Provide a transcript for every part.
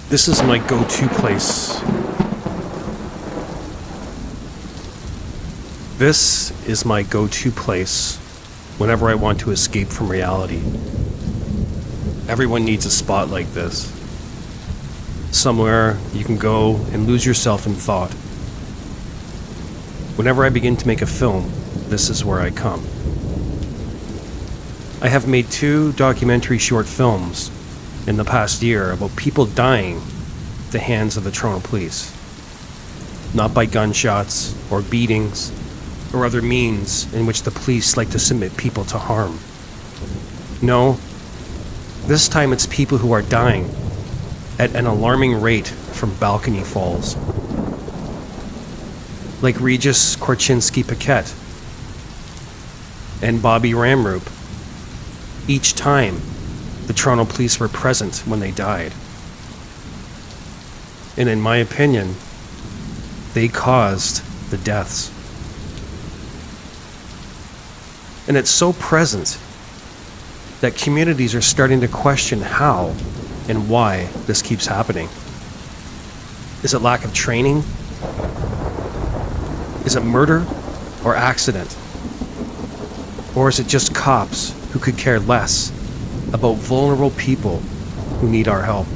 This is my go-to place. This is my go-to place whenever I want to escape from reality. Everyone needs a spot like this. Somewhere you can go and lose yourself in thought. Whenever I begin to make a film, this is where I come. I have made 2 documentary short films in the past year about people dying at the hands of the Toronto police. Not by gunshots or beatings or other means in which the police like to submit people to harm. No, this time it's people who are dying at an alarming rate from balcony falls. Like Regis Korchinski-Paquette and Bobby Ramroop. Each time, the Toronto police were present when they died. And in my opinion, they caused the deaths. And it's so present that communities are starting to question how and why this keeps happening. Is it lack of training? Is it murder or accident? Or is it just cops who could care less about vulnerable people who need our help?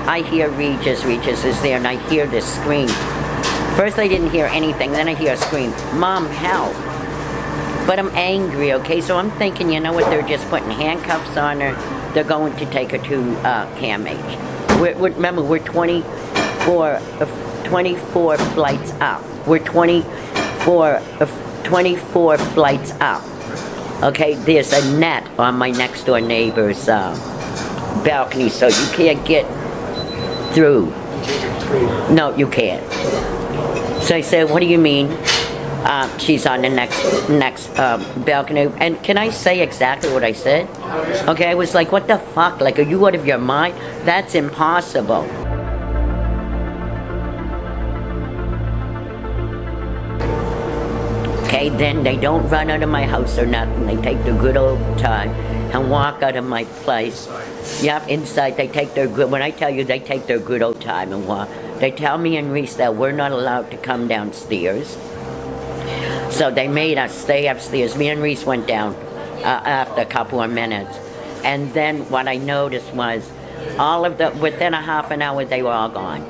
I hear Regis is there, and I hear this scream. First I didn't hear anything, then I hear a scream, "Mom, help." But I'm angry, okay, so I'm thinking, you know what, they're just putting handcuffs on her, they're going to take her to CAMH. Remember, we're 24 flights up. We're 24 flights up. Okay, there's a net on my next door neighbor's balcony, so you can't get through. No, you can't. So I said, "What do you mean?" She's on the next balcony. And can I say exactly what I said? Okay, I was like, "What the fuck? Like, are you out of your mind? That's impossible." Okay, then they don't run out of my house or nothing. They take their good old time and walk out of my place. Yep, inside they take their good, when I tell you they take their good old time and walk, they tell me and Reese that we're not allowed to come downstairs. So they made us stay upstairs. Me and Reese went down after a couple of minutes. And then what I noticed was within a half an hour they were all gone.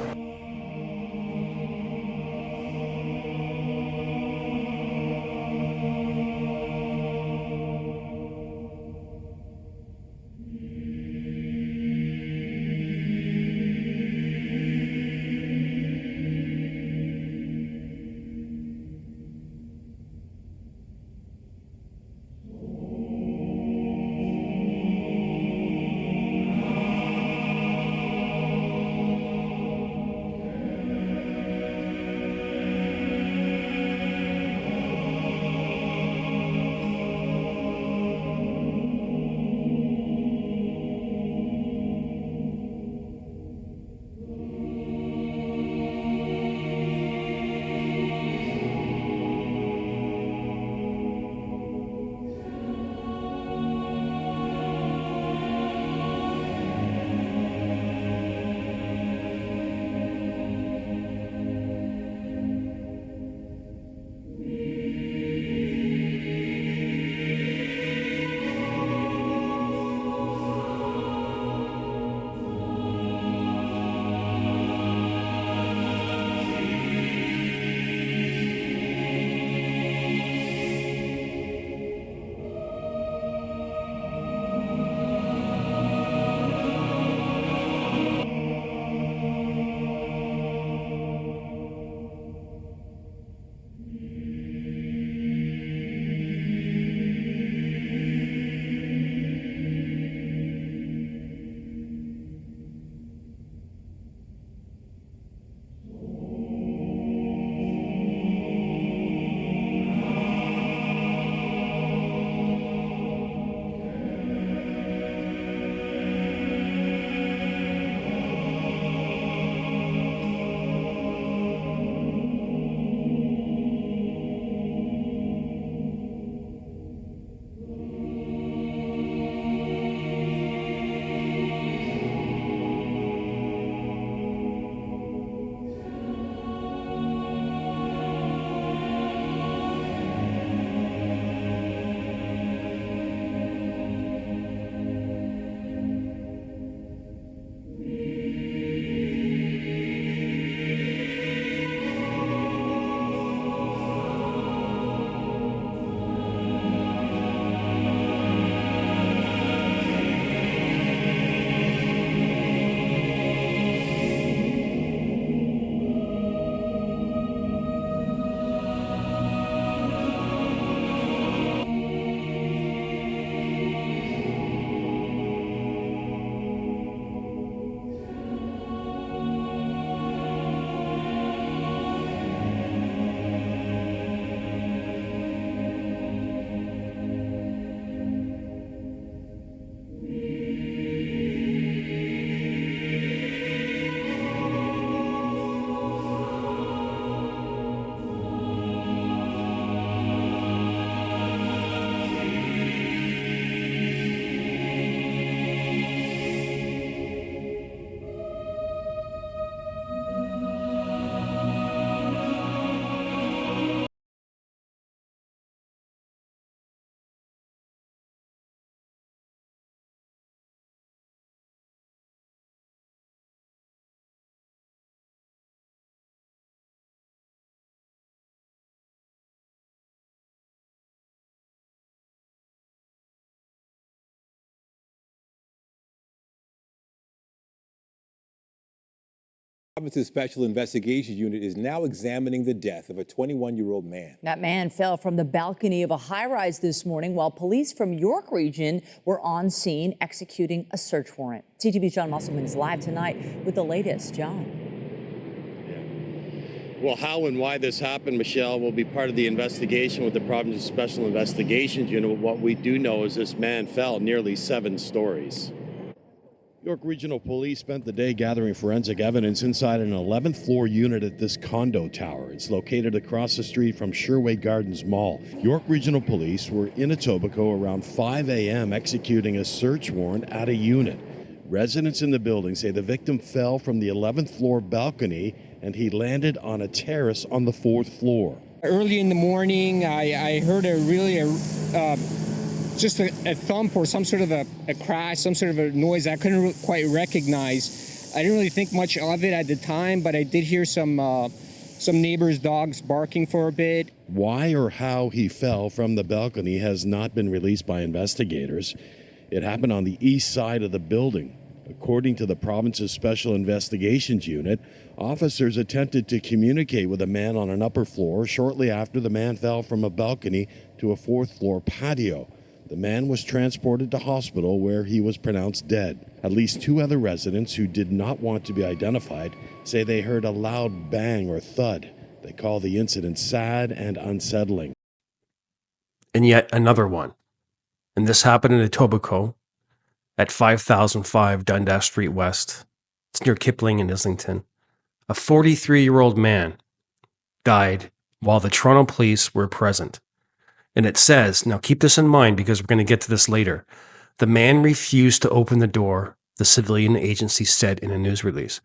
province's Special Investigations Unit is now examining the death of a 21-year-old man. That man fell from the balcony of a high-rise this morning while police from York Region were on scene executing a search warrant. CTV's John Musselman is live tonight with the latest. John. Well, how and why this happened, Michelle, will be part of the investigation with the province's Special Investigations Unit. What we do know is this man fell nearly 7 stories. York Regional Police spent the day gathering forensic evidence inside an 11th floor unit at this condo tower. It's located across the street from Sherway Gardens Mall. York Regional Police were in Etobicoke around 5 a.m. executing a search warrant at a unit. Residents in the building say the victim fell from the 11th floor balcony and he landed on a terrace on the 4th floor. Early in the morning, I heard just a thump or some sort of a crash, some sort of a noise I couldn't quite recognize. I didn't really think much of it at the time, but I did hear some neighbors' dogs barking for a bit. Why or how he fell from the balcony has not been released by investigators. It happened on the east side of the building. According to the province's Special Investigations Unit, officers attempted to communicate with a man on an upper floor shortly after the man fell from a balcony to a 4th floor patio. The man was transported to hospital where he was pronounced dead. At least 2 other residents who did not want to be identified say they heard a loud bang or thud. They call the incident sad and unsettling. And yet another one. And this happened in Etobicoke at 5005 Dundas Street West. It's near Kipling and Islington. A 43-year-old man died while the Toronto police were present. And it says, now keep this in mind because we're going to get to this later, the man refused to open the door, the civilian agency said in a news release.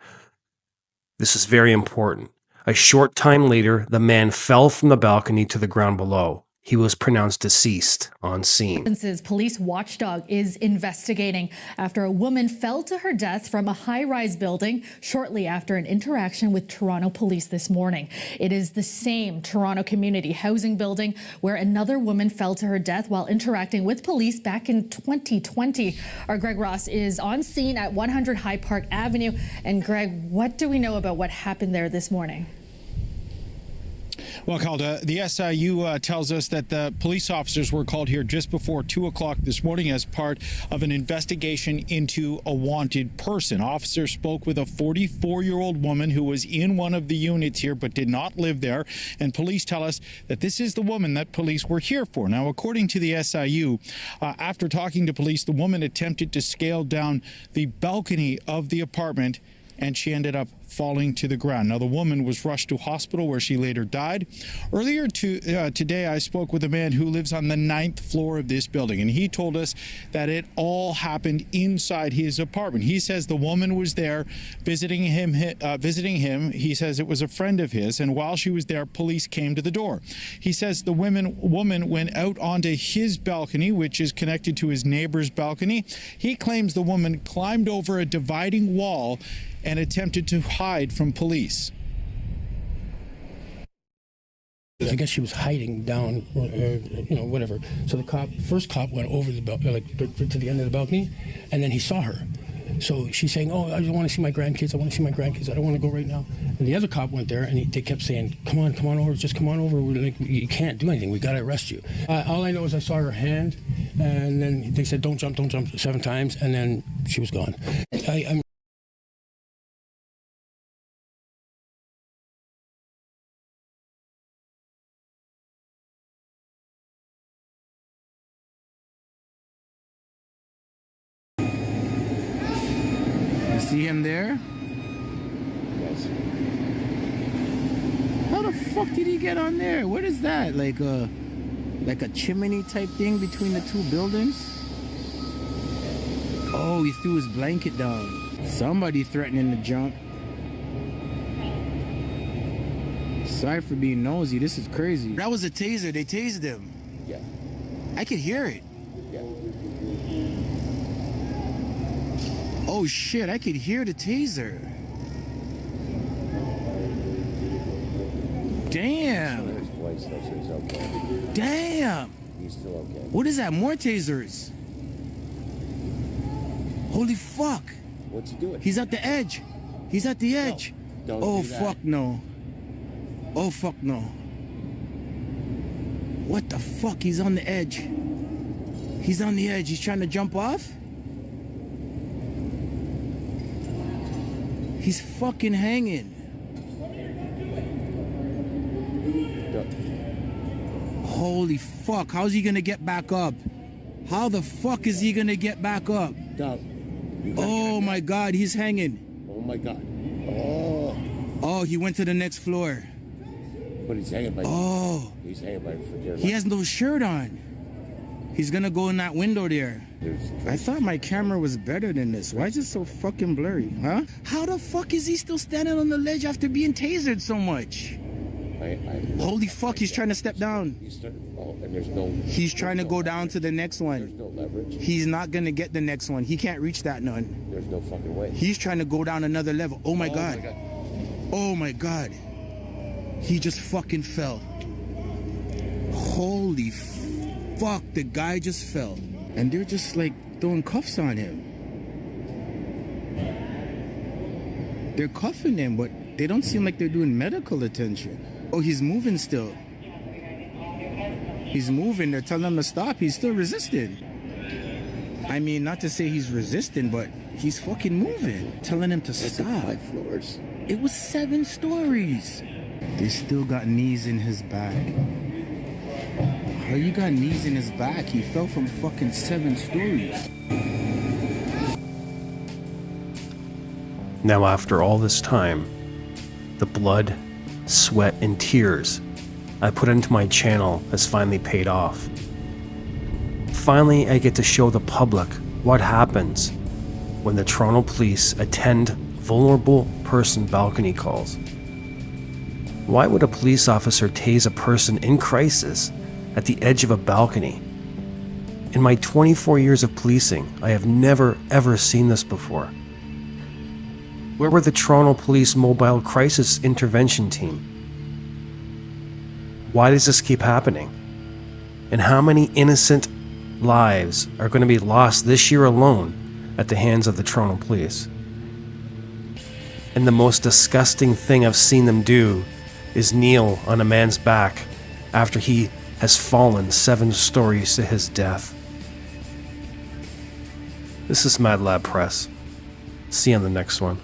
This is very important. A short time later, the man fell from the balcony to the ground below. He was pronounced deceased on scene. Police watchdog is investigating after a woman fell to her death from a high-rise building shortly after an interaction with Toronto police this morning. It is the same Toronto community housing building where another woman fell to her death while interacting with police back in 2020. Our Greg Ross is on scene at 100 High Park Avenue. And Greg, what do we know about what happened there this morning? Well, Calda, the SIU tells us that the police officers were called here just before 2 o'clock this morning as part of an investigation into a wanted person. Officers spoke with a 44-year-old woman who was in one of the units here but did not live there. And police tell us that this is the woman that police were here for. Now, according to the SIU, after talking to police, the woman attempted to scale down the balcony of the apartment and she ended up falling to the ground. Now, the woman was rushed to hospital where she later died. Earlier today, I spoke with a man who lives on the 9th floor of this building, and he told us that it all happened inside his apartment. He says the woman was there visiting him. He says it was a friend of his, and while she was there, police came to the door. He says the woman went out onto his balcony, which is connected to his neighbor's balcony. He claims the woman climbed over a dividing wall and attempted to hide from police. I guess she was hiding down, whatever. So the first cop went over the to the end of the balcony, and then he saw her. So she's saying, "Oh, I want to see my grandkids. I want to see my grandkids. I don't want to go right now." And the other cop went there, and they kept saying, "Come on over. Just come on over. You can't do anything. We got to arrest you." All I know is I saw her hand, and then they said, "Don't jump 7 times," and then she was gone. I'm See him there? Yes. How the fuck did he get on there? What is that? Like a chimney type thing between the 2 buildings? Oh, he threw his blanket down. Somebody threatening to jump. Sorry for being nosy. This is crazy. That was a taser. They tased him. Yeah. I could hear it. Yeah. Oh shit, I could hear the taser. Damn. His voice though, so he's okay. Damn. He's still okay. What is that? More tasers. Holy fuck. What's he doing? He's at the edge. He's at the edge. Oh, fuck no. Oh, fuck no. What the fuck? He's on the edge. He's on the edge. He's trying to jump off? He's fucking hanging. Holy fuck. How's he gonna get back up? How the fuck is he gonna get back up? Oh my God, he's hanging. Oh my God. Oh, he went to the next floor. But he's hanging by. Oh. He's hanging by for dear life. He has no shirt on. He's gonna go in that window there. I thought my camera was better than this. Why is it so fucking blurry, huh? How the fuck is he still standing on the ledge after being tasered so much? Holy fuck, he's trying to step down. And there's no. He's trying to go down to the next one. There's no leverage. He's not gonna get the next one. He can't reach that none. There's no fucking way. He's trying to go down another level. Oh my God. Oh my God. He just fucking fell. Holy fuck, the guy just fell. And they're just like throwing cuffs on him. They're cuffing him, but they don't seem like they're doing medical attention. Oh, he's moving still. He's moving. They're telling him to stop. He's still resisting. I mean, not to say he's resisting, but he's fucking moving. Telling him to stop. 5 floors. It was 7 stories. They still got knees in his back. How you got knees in his back? He fell from fucking 7 stories. Now, after all this time, the blood, sweat, and tears I put into my channel has finally paid off. Finally, I get to show the public what happens when the Toronto Police attend vulnerable person balcony calls. Why would a police officer tase a person in crisis at the edge of a balcony? In my 24 years of policing, I have never ever seen this before. Where were the Toronto Police Mobile Crisis Intervention Team? Why does this keep happening? And how many innocent lives are going to be lost this year alone at the hands of the Toronto Police? And the most disgusting thing I've seen them do is kneel on a man's back after he has fallen 7 stories to his death. This is MadLab Press. See you on the next one.